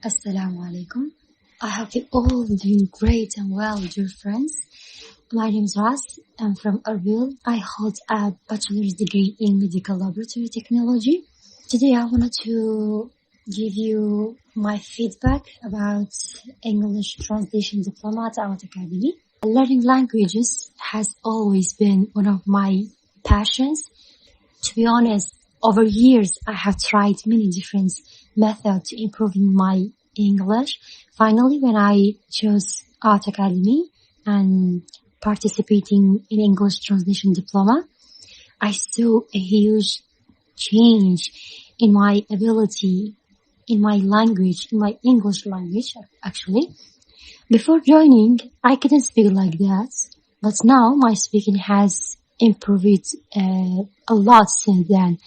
Assalamu alaikum. I hope you're all doing great and well, dear friends. My name is Ras. I'm from Erbil. I hold a bachelor's degree in medical laboratory technology. Today I wanted to give you my feedback about English translation diploma at our academy. Learning languages has always been one of my passions. To be honest, over years I have tried many different methods to improving my English. Finally, when I chose Art Academy and participating in English translation diploma, I saw a huge change in my ability, in my language, in my English language, actually. Before joining, I couldn't speak like that, but now my speaking has improved a lot since then.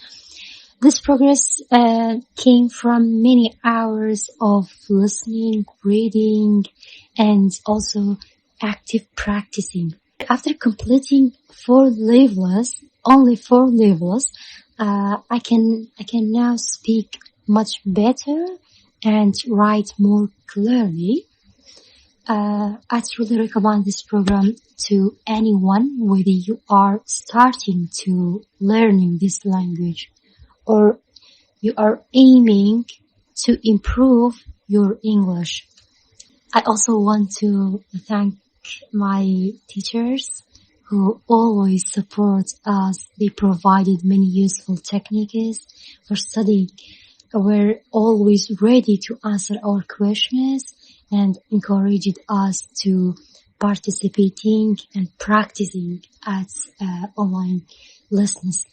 This progress came from many hours of listening, reading, and also active practicing. After completing only four levels, I can now speak much better and write more clearly. I truly recommend this program to anyone, whether you are starting to learning this language or you are aiming to improve your English. I also want to thank my teachers who always support us. They provided many useful techniques for studying. We're always ready to answer our questions and encouraged us to participating and practicing at online lessons.